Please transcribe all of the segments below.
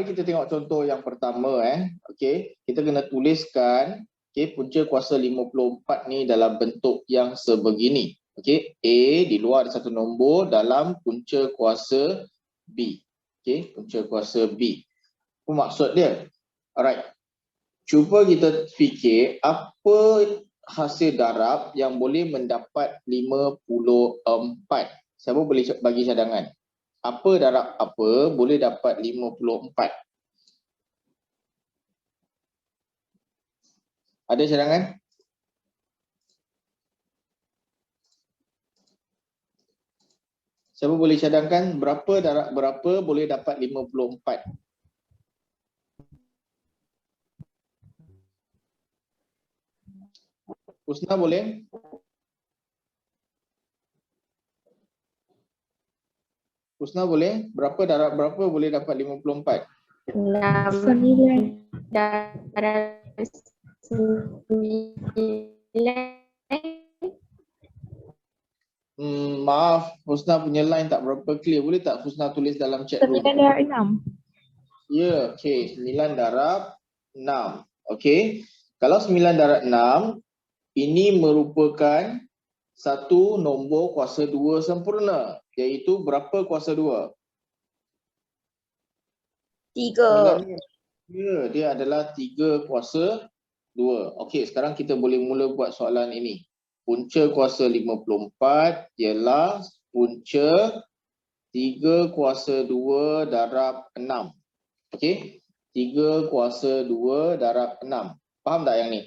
mari kita tengok contoh yang pertama okey, kita kena tuliskan okey punca kuasa 54 ni dalam bentuk yang sebegini. Okey, A di luar ada satu nombor dalam punca kuasa B. Okey, punca kuasa B. Apa maksud dia? Alright. Cuba kita fikir apa hasil darab yang boleh mendapat 54. Siapa boleh bagi cadangan? Apa darab apa boleh dapat 54? Ada cadangan? Siapa boleh cadangkan berapa darab berapa boleh dapat 54? Husna boleh? Husna boleh? Berapa darab berapa boleh dapat 54? 9 darab 9. Maaf, Husna punya line tak berapa clear. Boleh tak Husna tulis dalam chat room? 9 darab 6. Ya, okey. 9 darab 6. Okey. Kalau 9 darab 6, ini merupakan satu nombor kuasa 2 sempurna. Iaitu berapa kuasa 2? 3. Ya, dia adalah 3 kuasa 2. Okey, sekarang kita boleh mula buat soalan ini. Punca kuasa 54 ialah punca 3 kuasa 2 darab 6. Okey, 3 kuasa 2 darab 6. Faham tak yang ni?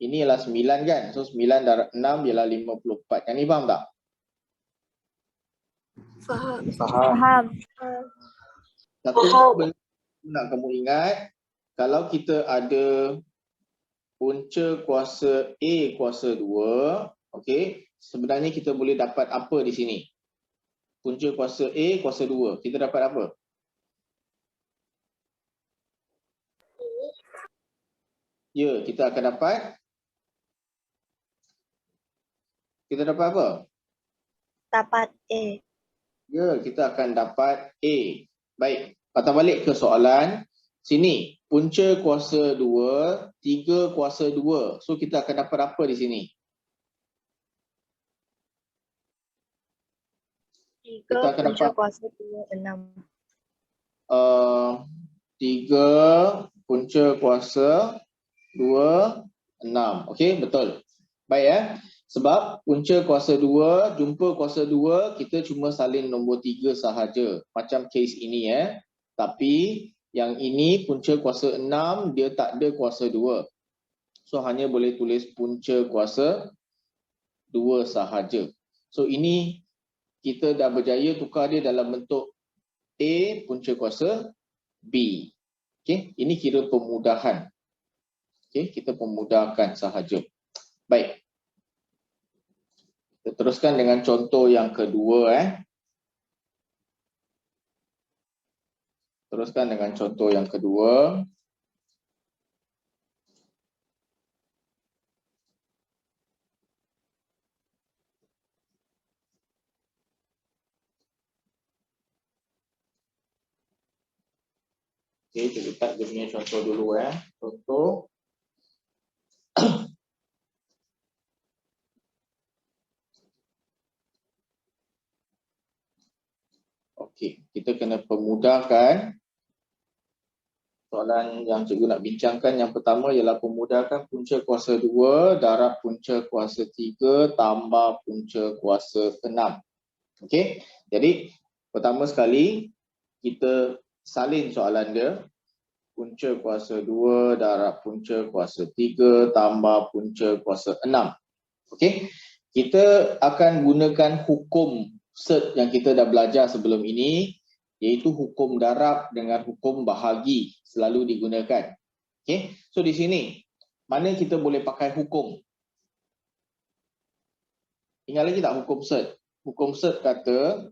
Ini ialah 9 kan? So 9 darab 6 ialah 54. Yang ni faham tak? Faham. Satu benda nak kamu ingat, kalau kita ada punca kuasa A kuasa 2, okey, sebenarnya kita boleh dapat apa di sini? Punca kuasa A kuasa 2, kita dapat apa? Ya, kita akan dapat apa? Dapat A. Ya, kita akan dapat A. Baik, patah balik ke soalan. Sini, punca kuasa 2, 3 kuasa 2. So, kita akan dapat apa di sini? 3 punca kuasa 2, 6. 3 punca kuasa 2, 6. Okey, betul. Baik Sebab punca kuasa 2 jumpa kuasa 2, kita cuma salin nombor 3 sahaja. Macam case ini Tapi yang ini punca kuasa 6, dia tak ada kuasa 2. So hanya boleh tulis punca kuasa 2 sahaja. So ini kita dah berjaya tukar dia dalam bentuk A punca kuasa B. Okey, ini kira pemudahan. Okey, kita pemudahkan sahaja. Baik. Kita teruskan dengan contoh yang kedua Teruskan dengan contoh yang kedua. Okey, kita letak dia punya contoh dulu Contoh. Okey, kita kena pemudahkan soalan yang cikgu nak bincangkan. Yang pertama ialah pemudahkan punca kuasa 2 darab punca kuasa 3 tambah punca kuasa 6. Okey, jadi pertama sekali kita salin soalan dia. Punca kuasa 2 darab punca kuasa 3 tambah punca kuasa 6. Okey, kita akan gunakan hukum set yang kita dah belajar sebelum ini, iaitu hukum darab dengan hukum bahagi selalu digunakan. Okey, so di sini mana kita boleh pakai hukum? Ingat lagi tak hukum set? Hukum set kata,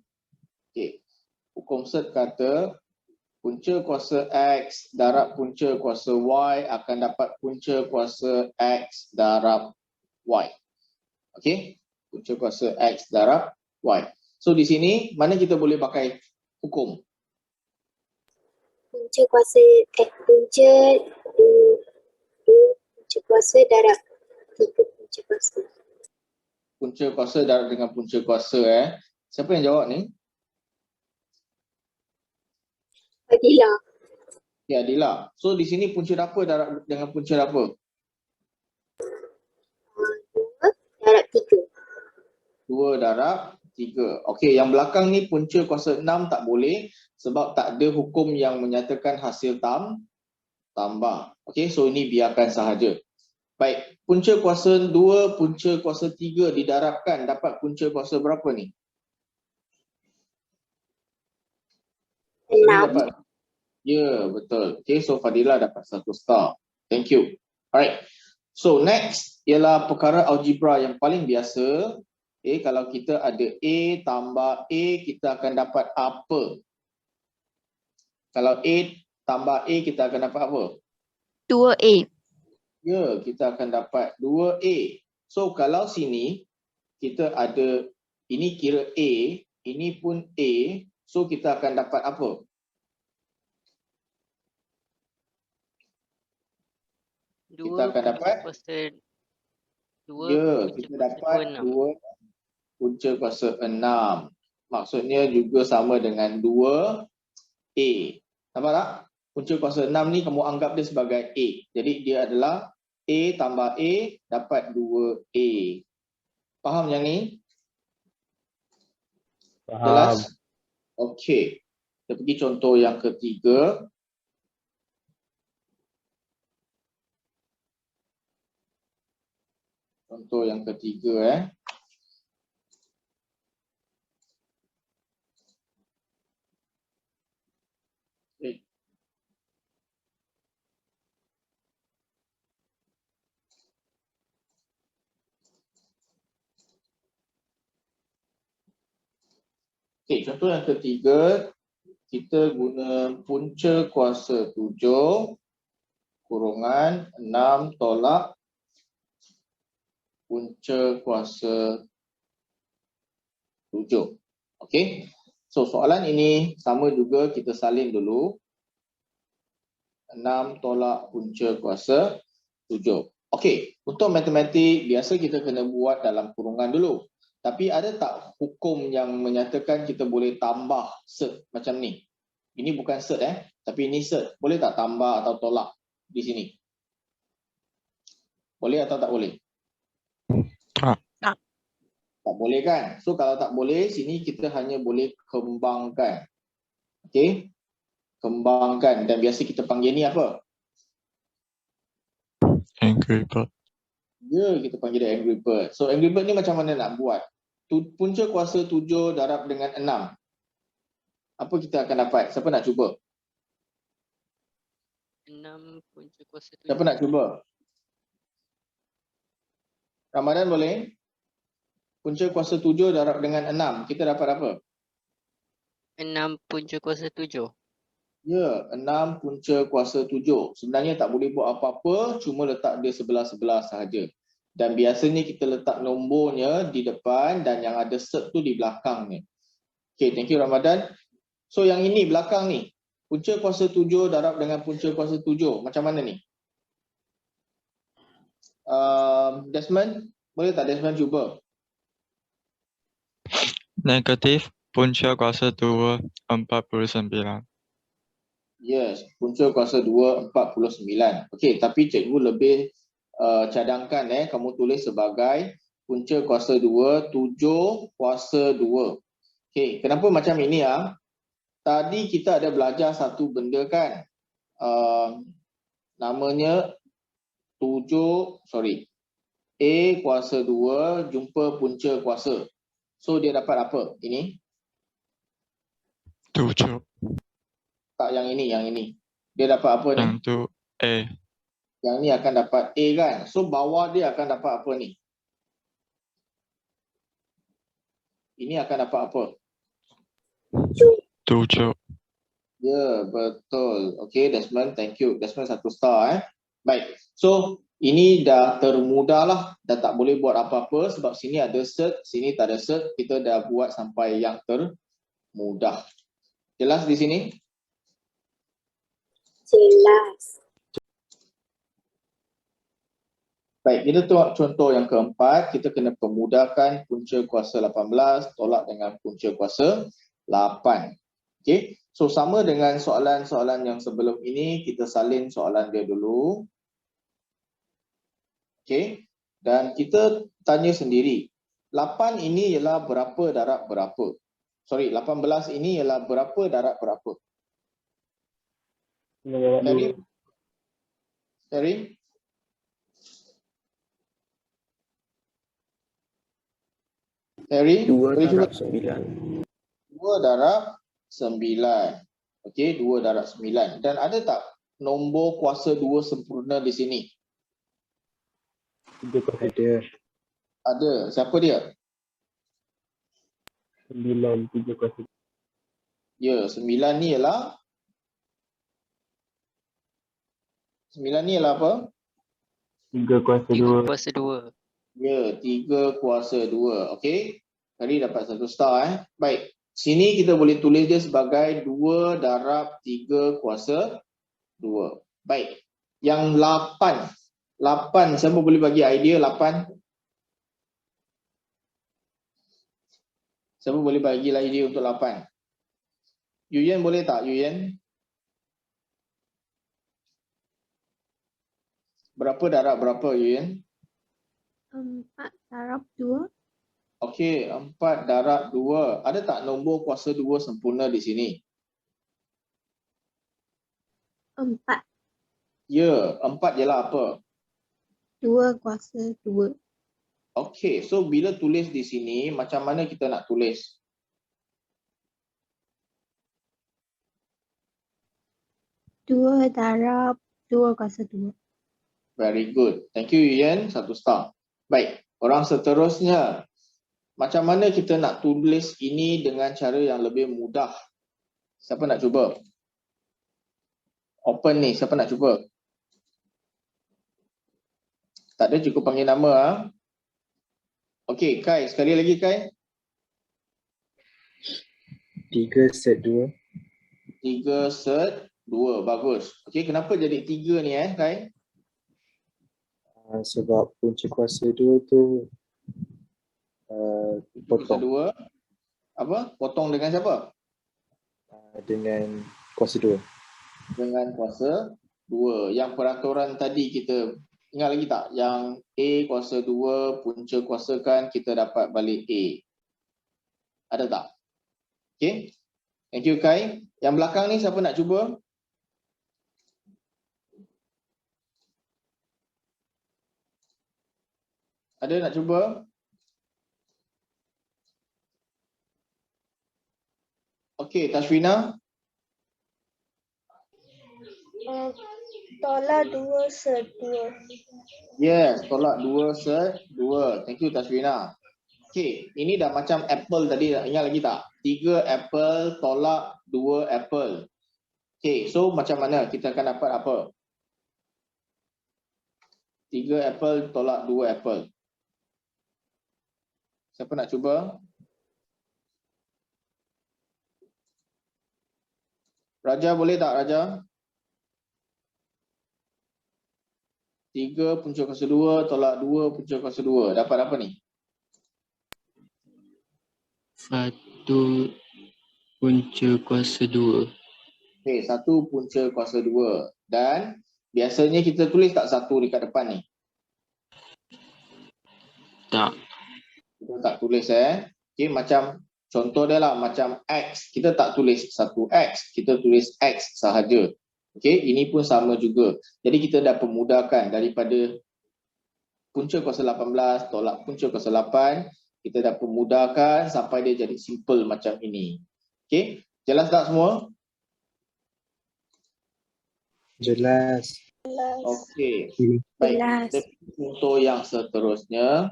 hukum set kata punca kuasa X darab punca kuasa Y akan dapat punca kuasa X darab Y. Okey, punca kuasa X darab Y. So di sini mana kita boleh pakai hukum? Punca kuasa punca kuasa darab 3 punca kuasa. Punca kuasa darab dengan punca kuasa Siapa yang jawab ni? Fadilah. Ya, Adila. So di sini punca apa darab dengan punca apa? 2 darab 3. 2 darab 3. Okey, yang belakang ni punca kuasa 6 tak boleh sebab tak ada hukum yang menyatakan hasil tambah. Okey, so ini biarkan sahaja. Baik, punca kuasa 2, punca kuasa 3 didarabkan dapat punca kuasa berapa ni? 6. Dapat. Ya, betul. Okey, so Fadilah dapat 1 star. Thank you. Alright. So next ialah perkara algebra yang paling biasa. Kalau kita ada A tambah A, kita akan dapat apa? Kalau A tambah A, kita akan dapat apa? 2A. Ya, kita akan dapat 2A. So kalau sini kita ada, ini kira A, ini pun A, so kita akan dapat apa? Kita akan dapat kita dapat 2 punca kuasa 6. Maksudnya juga sama dengan 2A. Nampak tak? Punca kuasa 6 ni kamu anggap dia sebagai A. Jadi dia adalah A tambah A dapat 2A. Faham yang ni? Faham. Jelas? Okey. Kita pergi contoh yang ketiga. Contoh yang ketiga Okey, contoh yang ketiga, kita guna punca kuasa 7 kurungan 6 tolak punca kuasa 7. Okey. So soalan ini sama juga, kita salin dulu. 6 tolak punca kuasa 7. Okey, untuk matematik biasa kita kena buat dalam kurungan dulu. Tapi ada tak hukum yang menyatakan kita boleh tambah set macam ni? Ini bukan set tapi ini set. Boleh tak tambah atau tolak di sini? Boleh atau tak boleh? Tak. Tak boleh kan? So kalau tak boleh, sini kita hanya boleh kembangkan. Okey? Kembangkan, dan biasa kita panggil ni apa? Angry bird. Ya, kita panggil dia Angry Bird. So Angry Bird ni macam mana nak buat? Punca kuasa 7 darab dengan 6. Apa kita akan dapat? Siapa nak cuba? 6 punca kuasa 7. Siapa nak cuba? Ramadan boleh? Punca kuasa 7 darab dengan 6. Kita dapat apa? 6 punca kuasa 7. Ya, 6 punca kuasa 7. Sebenarnya tak boleh buat apa-apa, cuma letak dia sebelah-sebelah sahaja. Dan biasanya kita letak nombornya di depan dan yang ada set tu di belakang ni. Okay, thank you Ramadan. So yang ini belakang ni, punca kuasa 7 darab dengan punca kuasa 7. Macam mana ni? Desmond, boleh tak Desmond cuba? Negatif punca kuasa 2, 49. Yes, punca kuasa 2, 49. Okey, tapi cikgu lebih cadangkan kamu tulis sebagai punca kuasa 2, 7 kuasa 2. Okey, kenapa macam ini Tadi kita ada belajar satu benda kan. Namanya A kuasa 2 jumpa punca kuasa. So dia dapat apa? Ini? 7. Tak, yang ini. Dia dapat apa ni? Yang tu A. Yang ni akan dapat A kan? So bawah dia akan dapat apa ni? Ini akan dapat apa? 7. Ya, betul. Okay, Desmond, thank you. Desmond 1 star Baik, so Ini dah termudah lah, dah tak boleh buat apa-apa sebab sini ada cert, sini tak ada cert, kita dah buat sampai yang termudah. Jelas di sini? Jelas. Baik, kita tengok contoh yang keempat, kita kena pemudahkan punca kuasa 18 tolak dengan punca kuasa 8. Okey, so sama dengan soalan-soalan yang sebelum ini, kita salin soalan dia dulu. Okey, dan kita tanya sendiri, 8 ini ialah berapa darab berapa? Sorry, 18 ini ialah berapa darab berapa? Terry? Terry? Terry? 2 Boleh cuba? darab 9. 2 darab 9. Okey, 2 darab 9. Dan ada tak nombor kuasa 2 sempurna di sini? Ada. Ada. Siapa dia? 9, 3 kuasa. Ya, 9 ni ialah 9 ni ialah apa? 3 kuasa 3 2. kuasa 2. Ya, 3 kuasa 2. Okey. Tadi dapat 1 star Baik. Sini kita boleh tulis dia sebagai 2 darab 3 kuasa 2. Baik. Yang 8. 8, siapa boleh bagi idea 8? Siapa boleh bagilah idea untuk 8? Yuyen boleh tak, Yuyen? Berapa darab berapa, Yuyen? 4 darab 2. Okey, 4 darab 2. Ada tak nombor kuasa 2 sempurna di sini? 4. Ya, 4 ialah apa? 2 kuasa 2. Okey, so bila tulis di sini, macam mana kita nak tulis? Dua darab 2 kuasa 2. Very good. Thank you, Yuyen. 1 star. Baik, orang seterusnya. Macam mana kita nak tulis ini dengan cara yang lebih mudah? Siapa nak cuba? Open ni, siapa nak cuba? Tak ada, cukup panggil nama. Okey, Kai. Sekali lagi, Kai. 3 set 2. 3 set 2. Bagus. Okey, kenapa jadi 3 ni, Kai? Sebab punca kuasa 2 tu Kuasa potong 2. Apa? Potong dengan siapa? dengan kuasa 2. Dengan kuasa 2. Yang peraturan tadi kita ingat lagi tak? Yang A kuasa 2 punca kuasakan, kita dapat balik A. Ada tak? Okay. Thank you, Kai. Yang belakang ni siapa nak cuba? Ada nak cuba? Okey, Tashwina. Tolak 2 set 2. Yes, tolak 2 set 2. Thank you, Tashwina. Okey, ini dah macam apple tadi, ingat lagi tak? 3 apple tolak 2 apple. Okey, so macam mana kita akan dapat apa? 3 apple tolak 2 apple. Siapa nak cuba? Raja boleh tak, Raja? 3 punca kuasa 2 tolak 2 punca kuasa 2. Dapat apa ni? 1 punca kuasa 2. Okey, 1 punca kuasa 2. Dan biasanya kita tulis tak 1 dekat depan ni? Tak. Kita tak tulis Okey, macam contoh dia lah, macam X. Kita tak tulis 1X, kita tulis X sahaja. Okey, ini pun sama juga. Jadi kita dah pemudahkan daripada punca kuasa 18 tolak punca kuasa 8. Kita dah pemudahkan sampai dia jadi simple macam ini. Okey, jelas tak semua? Jelas. Okey. Baik, Jelas. contoh yang seterusnya.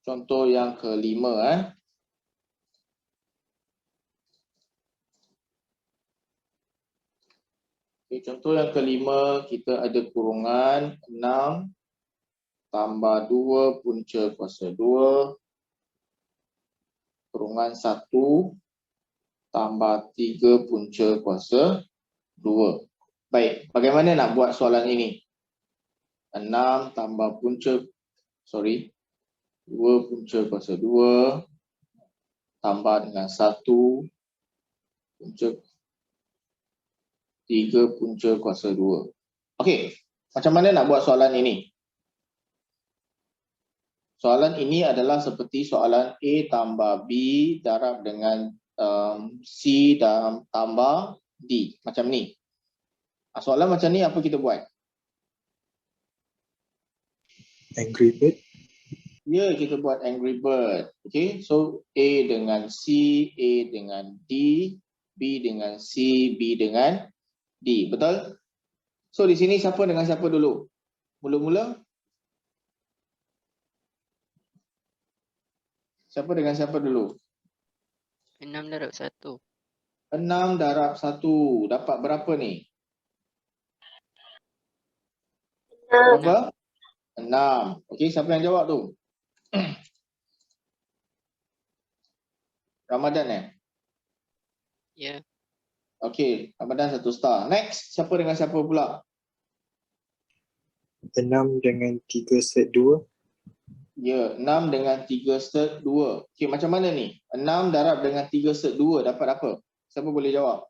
Contoh yang kelima Okay, contoh yang kelima, kita ada kurungan 6 tambah 2 punca kuasa 2 kurungan 1 tambah 3 punca kuasa 2. Baik, bagaimana nak buat soalan ini? 6 tambah 2 punca kuasa 2 tambah dengan 1 punca 3 punca kuasa 2. Okey, macam mana nak buat soalan ini? Soalan ini adalah seperti soalan A tambah B darab dengan C dan tambah D. Macam ni. Soalan macam ni apa kita buat? Angry Bird. Ya, kita buat Angry Bird. Okay, so A dengan C, A dengan D, B dengan C, B dengan D. Betul? So di sini siapa dengan siapa dulu? Mula-mula? Siapa dengan siapa dulu? 6 darab 1. 6 darab 1. Dapat berapa ni? Berapa? 6. Okey, siapa yang jawab tu? Ramadan Ya. Okey, Ramadan 1 star. Next, siapa dengan siapa pula? 6 dengan 3 set 2. Ya, 6 dengan 3 set 2. Okey, macam mana ni? 6 darab dengan 3 set 2 dapat apa? Siapa boleh jawab?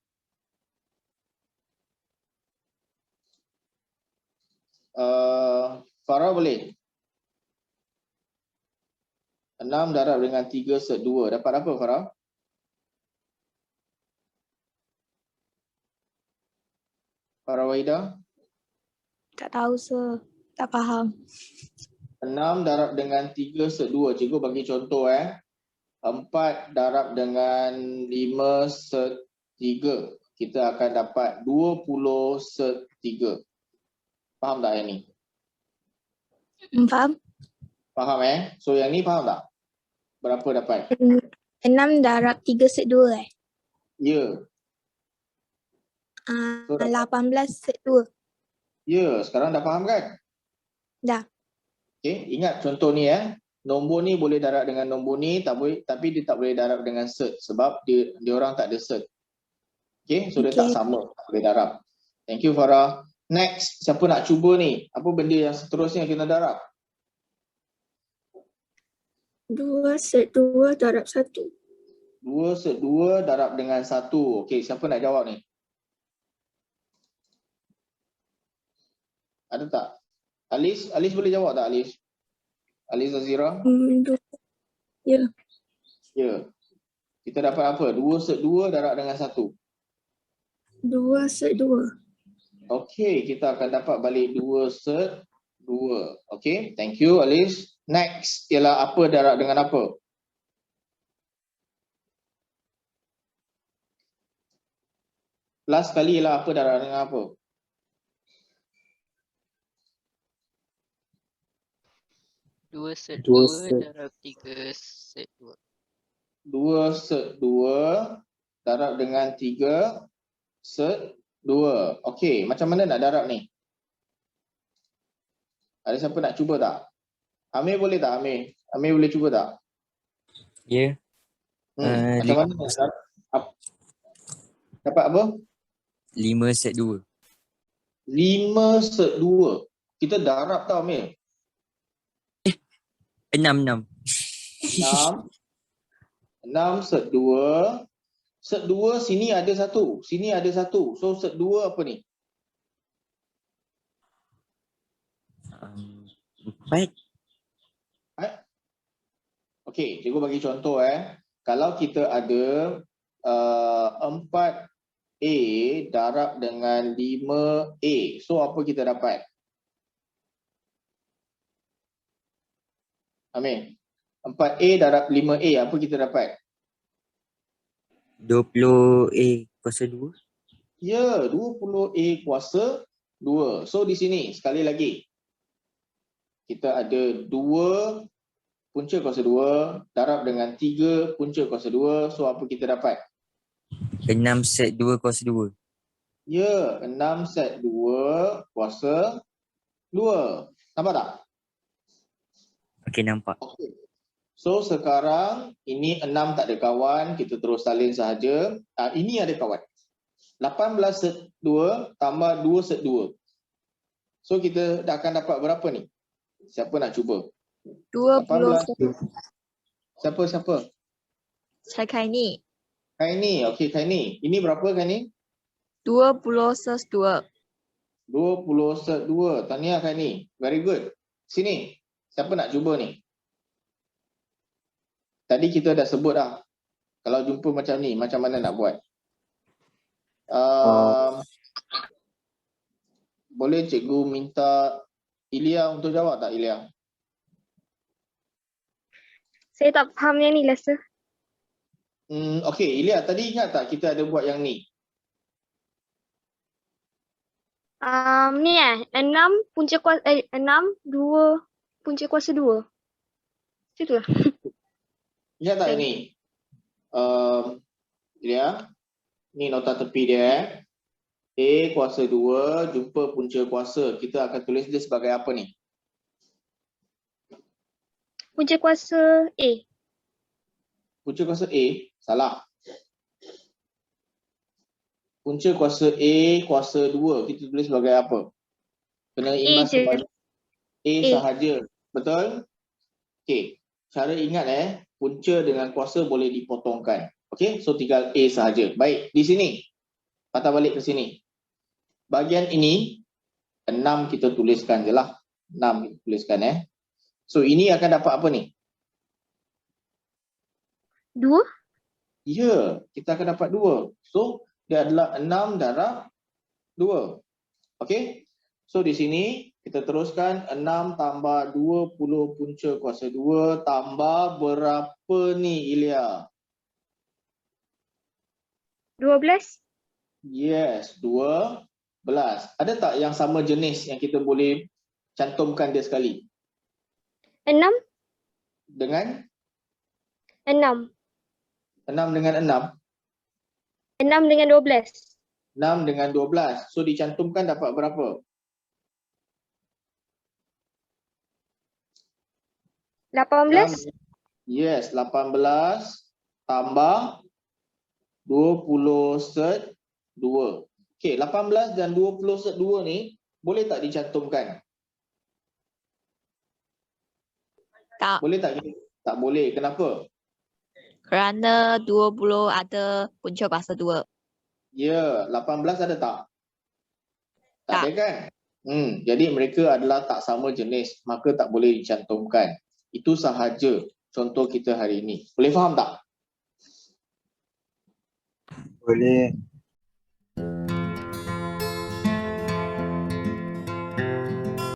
Farah boleh? 6 darab dengan 3 set 2 dapat apa, Farah? Farah Wahida? Tak tahu sir. Tak faham. 6 darab dengan 3 set 2. Cikgu bagi contoh 4 darab dengan 5 set 3. Kita akan dapat 20 set 3. Faham tak yang ni? Faham? Faham So yang ni faham tak? Berapa dapat? 6 darab 3 set 2 Ya. So, 18 set 2. Ya, sekarang dah faham kan? Dah. Okey, ingat contoh ni nombor ni boleh darab dengan nombor ni tapi dia tak boleh darab dengan set sebab dia orang tak ada set. Okey, so dia tak sama, tak boleh darab. Thank you Farah. Next, siapa nak cuba ni? Apa benda yang seterusnya kita darab? 2 set 2 darab 1. 2 set 2 darab dengan 1. Okey, siapa nak jawab ni? Ada tak? Alis boleh jawab tak Alis? Alis Azira? Ya. Ya. Kita dapat apa? 2 set 2 darab dengan 1. 2 set 2. Okey, kita akan dapat balik 2 set 2. Okey, thank you Alis. Next ialah apa darab dengan apa? Last kali ialah apa darab dengan apa? 2 set 2 2 set. darab 3 set 2. 2 set 2 darab dengan 3 set 2. Okey, macam mana nak darab ni? Ada siapa nak cuba tak? Amir boleh tak Amir? Amir boleh cuba tak? Ya. Macam mana nak darab? Dapat apa? 5 set 2. 5 set 2. Kita darab tau Amir. 6. 6 set 2. Set 2 sini ada 1. Sini ada 1. So set 2 apa ni? 4. Okey, cikgu bagi contoh Kalau kita ada 4A darab dengan 5A. So apa kita dapat? Amir. 4A darab 5A apa kita dapat? 20A kuasa 2. Ya, 20A kuasa 2. So di sini sekali lagi. Kita ada 2 punca kuasa 2 darab dengan 3 punca kuasa 2. So apa kita dapat? 6 set 2 kuasa 2. Ya, 6 set 2 kuasa 2. Nampak tak? Okey, nampak. Okey. So sekarang ini 6 tak ada kawan, kita terus salin sahaja. Ini ada kawan. 18 set 2 tambah 2 set 2. So kita dah akan dapat berapa ni? Siapa nak cuba? 20. Siapa? Saya Kaini. Kaini. Okey, Kaini. Ini berapa Kaini? 20 + 2. 20 set 2. Tahniah Kaini. Very good. Sini. Siapa nak cuba ni? Tadi kita dah sebut dah. Kalau jumpa macam ni, macam mana nak buat? Boleh cikgu minta Ilya untuk jawab tak, Ilya? Saya tak faham yang ni Lester. Okey, Ilya, tadi ingat tak kita ada buat yang ni? Ni 6 punca kuasa 6 2 punca kuasa 2. Itu lah. Ingat tak ni? Ilya, ni nota tepi dia. A kuasa 2 jumpa punca kuasa. Kita akan tulis dia sebagai apa ni? Punca kuasa A. Punca kuasa A, salah. Punca kuasa A kuasa 2, kita tulis sebagai apa? Kena imbas je. kepada A A. sahaja. Betul? Okey. Cara ingat punca dengan kuasa boleh dipotongkan. Okey, so tinggal A sahaja. Baik, di sini. Patah balik ke sini. Bahagian ini 6 kita tuliskan je lah. 6 kita tuliskan So ini akan dapat apa ni? 2. Ya, kita akan dapat 2. So dia adalah 6 darab 2. Okey. So di sini kita teruskan 6 tambah 20 punca kuasa 2 tambah berapa ni Ilya? 12. Yes, 12. Ada tak yang sama jenis yang kita boleh cantumkan dia sekali? 6. Dengan 6. 6 dengan 6? 6 dengan 12. 6 dengan 12. So dicantumkan dapat berapa? 18. Yes, 18 tambah 20 set 2. Okey, 18 dan 20 set 2 ni boleh tak dicantumkan? Tak, Boleh tak? Tak boleh. Kenapa? kerana 20 ada punca kuasa 2. Ya, 18 ada tak? Tak Tak. ada kan? Jadi mereka adalah tak sama jenis, maka tak boleh dicantumkan. Itu sahaja contoh kita hari ini. Boleh faham tak? Boleh.